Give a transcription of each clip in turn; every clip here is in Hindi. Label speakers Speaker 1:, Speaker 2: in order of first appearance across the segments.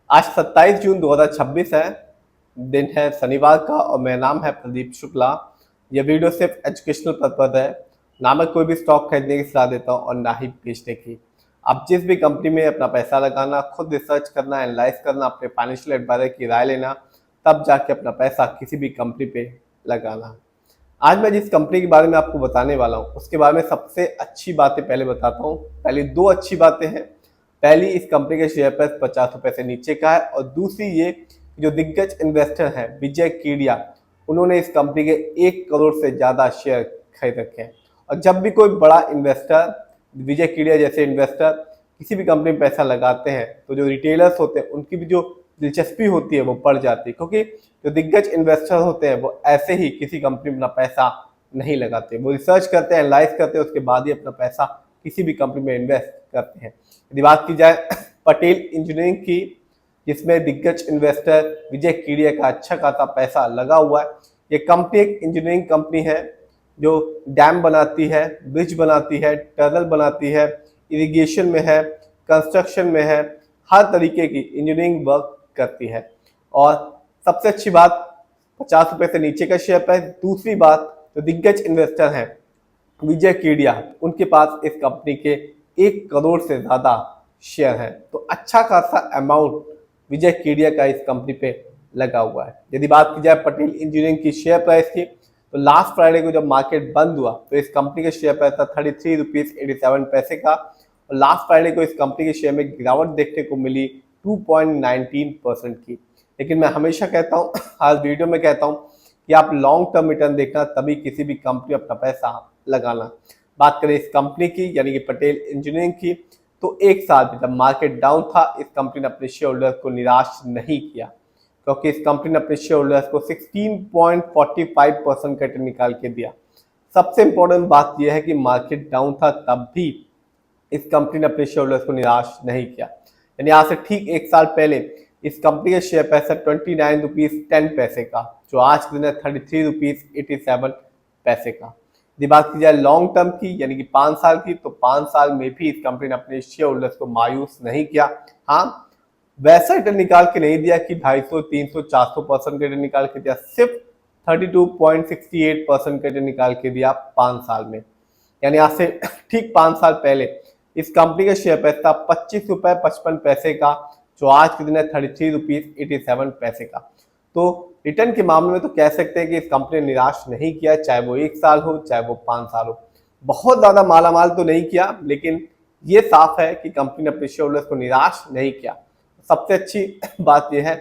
Speaker 1: आज 27 जून 2026 है। दिन है शनिवार का और मेरा नाम है प्रदीप शुक्ला। यह वीडियो सिर्फ एजुकेशनल पर्पज है। ना मैं कोई भी स्टॉक खरीदने की सलाह देता हूँ और ना ही बेचने की। आप जिस भी कंपनी में अपना पैसा लगाना, खुद रिसर्च करना, एनालाइज करना, अपने फाइनेंशियल एडवाइजर की राय लेना, तब जाके अपना पैसा किसी भी कंपनी पे लगाना। आज मैं जिस कंपनी के बारे में आपको बताने वाला हूँ उसके बारे में सबसे अच्छी बातें पहले बताता हूँ। पहली दो अच्छी बातें हैं। पहली, इस कंपनी के शेयर प्राइस 50 रुपये से नीचे का है और दूसरी ये, जो दिग्गज इन्वेस्टर हैं विजय कीडिया, उन्होंने इस कंपनी के 1 करोड़ से ज़्यादा शेयर खरीद रखे हैं। और जब भी कोई बड़ा इन्वेस्टर, विजय कीडिया जैसे इन्वेस्टर किसी भी कंपनी में पैसा लगाते हैं तो जो रिटेलर्स होते हैं उनकी भी जो दिलचस्पी होती है वो बढ़ जाती है, क्योंकि जो दिग्गज इन्वेस्टर होते हैं वो ऐसे ही किसी कंपनी में अपना पैसा नहीं लगाते। वो रिसर्च करते हैं, एनालाइज करते हैं, उसके बाद ही अपना पैसा किसी भी कंपनी में इन्वेस्ट करते हैं। यदि बात की जाए पटेल इंजीनियरिंग की, जिसमें दिग्गज इन्वेस्टर विजय कीडिया का अच्छा खासा पैसा लगा हुआ है। ये कंपनी एक इंजीनियरिंग कंपनी है जो डैम बनाती है, ब्रिज बनाती है, टनल बनाती है, इरिगेशन में है, कंस्ट्रक्शन में है, हर तरीके की इंजीनियरिंग वर्क करती है। और सबसे अच्छी बात, 50 रुपये से नीचे का शेयर प्राइस। दूसरी बात, जो दिग्गज इन्वेस्टर हैं विजय कीडिया, उनके पास इस कंपनी के 1 करोड़ से ज़्यादा शेयर हैं। तो अच्छा खासा अमाउंट विजय कीडिया का इस कंपनी पे लगा हुआ है। यदि बात की जाए पटेल इंजीनियरिंग की शेयर प्राइस की, तो लास्ट फ्राइडे को जब मार्केट बंद हुआ तो इस कंपनी का शेयर प्राइस था 33 रुपीज़ 87 पैसे का। और लास्ट फ्राइडे को इस कंपनी के शेयर में गिरावट देखने को मिली 2.19% की। लेकिन मैं हमेशा कहता हूँ, हर वीडियो में कहता हूँ कि आप लॉन्ग टर्म रिटर्न देखना, तभी किसी भी कंपनी अपना पैसा लगाना। बात करें इस कंपनी की यानी कि पटेल इंजीनियरिंग की, तो एक साल में जब मार्केट डाउन था इस कंपनी ने अपने शेयर होल्डर्स को निराश नहीं किया, क्योंकि इस कंपनी ने अपने शेयर होल्डर्स को 16.45% का रिटर्न निकाल के दिया। सबसे इंपॉर्टेंट बात यह है कि मार्केट डाउन था तब भी इस कंपनी ने अपने शेयर होल्डर्स को निराश नहीं किया। यानी आज से ठीक एक साल पहले इस कंपनी का शेयर प्राइस है 29 रुपीज़ 10 पैसे का, जो आज के दिन है 33 रुपीज़ 87 पैसे का। यदि बात की जाए लॉन्ग टर्म की यानी कि 5 साल की, तो 5 साल में भी इस कंपनी ने अपने शेयर होल्डर्स को मायूस नहीं किया। हाँ, वैसा रिटर्न निकाल के नहीं दिया कि 250, 300, 400% का रिटर्न निकाल के दिया, सिर्फ 32.68% का रिटर्न निकाल के दिया 5 साल में। यानी आज से ठीक 5 साल पहले इस कंपनी का शेयर प्राइस था 25 रुपये 55 पैसे का, जो आज के दिन है 33 रुपीज़ 87 पैसे का। तो रिटर्न के मामले में तो कह सकते हैं कि इस कंपनी ने निराश नहीं किया, चाहे वो 1 साल हो चाहे वो 5 साल हो। बहुत ज़्यादा मालामाल तो नहीं किया, लेकिन ये साफ है कि कंपनी ने अपने शेयर होल्डर्स को निराश नहीं किया। सबसे अच्छी बात यह है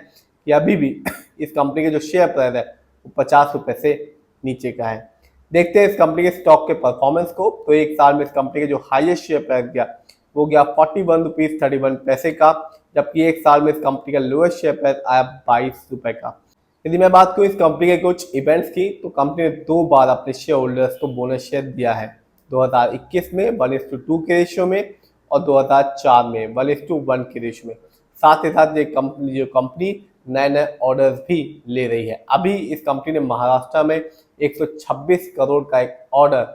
Speaker 1: कि अभी भी इस कंपनी के जो शेयर प्राइस है वो 50 रुपये से नीचे का है। देखते हैं इस कंपनी के स्टॉक के परफॉर्मेंस को। तो एक साल में इस कंपनी के जो हाईएस्ट शेयर प्राइस गया वो गया 41 रुपीज़ 31 पैसे का, जबकि एक साल में इस कंपनी का लोएस्ट शेयर प्राइस आया 22 रुपये का। यदि मैं बात करूँ इस कंपनी के कुछ इवेंट्स की, तो कंपनी ने 2 बार अपने शेयर होल्डर्स को बोनस शेयर दिया है। 2021 में 1:2 के रेशियो में और 2004 में 1:1 के रेशियो में। साथ ही साथ ये कंपनी नए नए ऑर्डर्स भी ले रही है। अभी इस कंपनी ने महाराष्ट्र में 126 करोड़ का एक ऑर्डर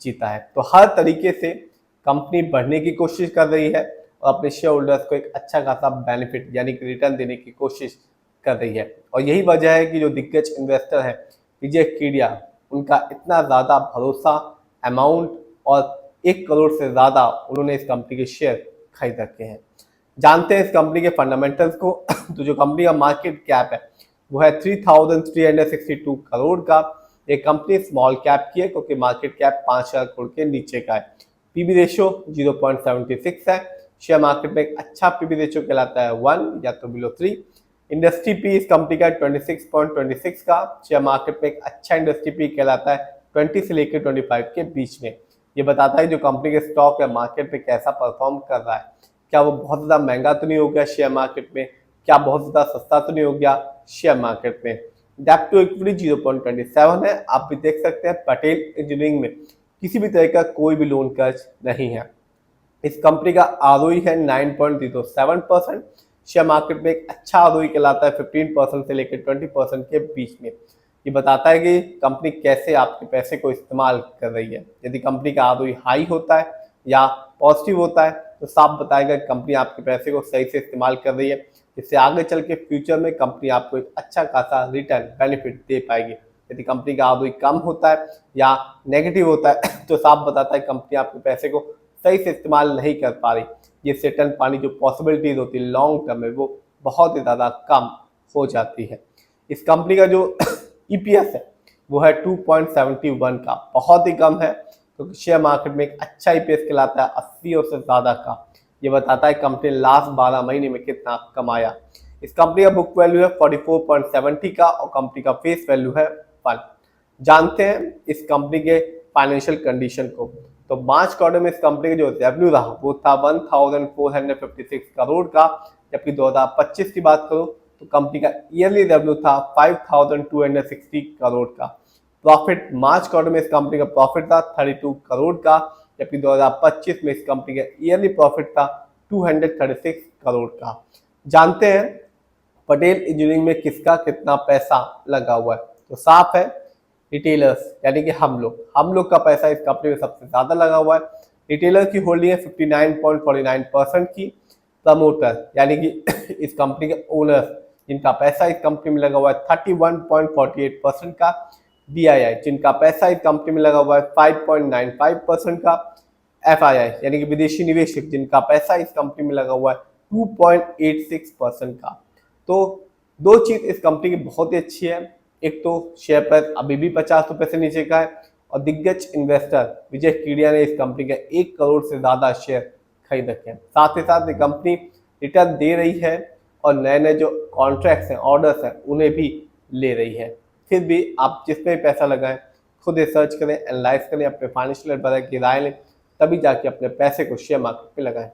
Speaker 1: जीता है। तो हर तरीके से कंपनी बढ़ने की कोशिश कर रही है और अपने शेयर होल्डर्स को एक अच्छा खासा बेनिफिट यानी कि रिटर्न देने की कोशिश कर रही है। और यही वजह है कि जो दिग्गज इन्वेस्टर है विजय कीडिया, उनका इतना ज़्यादा भरोसा, अमाउंट और 1 करोड़ से ज़्यादा उन्होंने इस कंपनी के शेयर खरीद रखे हैं। जानते हैं इस कंपनी के फंडामेंटल्स को। तो जो कंपनी का मार्केट कैप है वो है 3362 करोड़ का। ये कंपनी स्मॉल कैप की है क्योंकि मार्केट कैप 5,000 करोड़ के नीचे का है। पीबी रेशियो 0.76 है। शेयर मार्केट में एक अच्छा पीबी रेशियो कहलाता है 1 या तो बिलो 3। इंडस्ट्री पी इस कंपनी का 26.26 का। शेयर मार्केट में एक अच्छा इंडस्ट्री पी कहलाता है 20 से लेकर 25 के बीच में। ये बताता है जो कंपनी के स्टॉक है मार्केट में कैसा परफॉर्म कर रहा है। क्या वो बहुत ज़्यादा महंगा तो नहीं हो गया शेयर मार्केट में, क्या बहुत ज़्यादा सस्ता तो नहीं हो गया शेयर मार्केट में। डेप्ट टू इक्विटी 0.27 है। आप भी देख सकते हैं पटेल इंजीनियरिंग में किसी भी तरह का कोई भी लोन कर्ज नहीं है। इस कंपनी का आरओई है 9.07%। शेयर मार्केट में एक अच्छा आरओई कहलाता है 15% से लेकर 20% के बीच में। ये बताता है कि कंपनी कैसे आपके पैसे को इस्तेमाल कर रही है। यदि कंपनी का आरओई हाई होता है या पॉजिटिव होता है तो साफ बताएगा कि कंपनी आपके पैसे को सही से इस्तेमाल कर रही है। जिससे आगे चल के फ्यूचर में कंपनी आपको एक अच्छा खासा रिटर्न बेनिफिट दे पाएगी। यदि कंपनी का आरओई कम होता है या नेगेटिव होता है तो साफ बताता है कंपनी आपके पैसे को सही से इस्तेमाल नहीं कर पा रही, जिससे रिटर्न पाने जो पॉसिबिलिटीज होती है लॉन्ग टर्म में वो बहुत ही ज़्यादा कम हो जाती है। इस कंपनी का जो ईपीएस है वो है 2.71 का, बहुत ही कम है क्योंकि शेयर मार्केट में एक अच्छा ईपीएस कहलाता है 80 और से ज़्यादा का। ये बताता है कंपनी ने लास्ट 12 महीने में कितना कमाया। इस कंपनी का बुक वैल्यू है 44.70 का और कंपनी का फेस वैल्यू है 1। जानते हैं इस कंपनी के फाइनेंशियल कंडीशन को। तो मार्च क्वार्टर में इस कंपनी का जो रेवेन्यू रहा वो था 1456 करोड़ का, जबकि 2025 की बात करूं तो कंपनी का ईयरली रेवेन्यू था 5260 करोड़ का। प्रॉफिट मार्च क्वार्टर में इस कंपनी का प्रॉफिट था 32 करोड़ का, जबकि 2025 में इस कंपनी का ईयरली प्रॉफिट था 236 करोड़ का। जानते हैं पटेल इंजीनियरिंग में किसका कितना पैसा लगा हुआ है। तो साफ है रिटेलर्स यानी कि हम लोग का पैसा इस कंपनी में सबसे ज्यादा लगा हुआ है। रिटेलर की होल्डिंग है 59.49% की। प्रमोटर यानी कि इस कंपनी के ओनर्स जिनका पैसा इस कंपनी में लगा हुआ है 31.48% का। बीआईआई जिनका पैसा इस कंपनी में लगा हुआ है 5.95% का। एफआईआई यानी कि विदेशी निवेशक जिनका पैसा इस कंपनी में लगा हुआ है 2.86% का। तो दो चीज इस कंपनी की बहुत ही अच्छी है, एक तो शेयर प्राइस अभी भी 50 रुपए से नीचे का है और दिग्गज इन्वेस्टर विजय कीडिया ने इस कंपनी के 1 करोड़ से ज्यादा शेयर खरीद रखे हैं। साथ ही साथ ये कंपनी रिटर्न दे रही है और नए नए जो कॉन्ट्रैक्ट्स हैं ऑर्डर्स हैं उन्हें भी ले रही है। फिर भी आप जिसमें पैसा लगाएं खुद रिसर्च करें, एनालाइज करें, अपने फाइनेंशियल एडवाइजर की राय लें, तभी जाके अपने पैसे को शेयर मार्केट में लगाएं।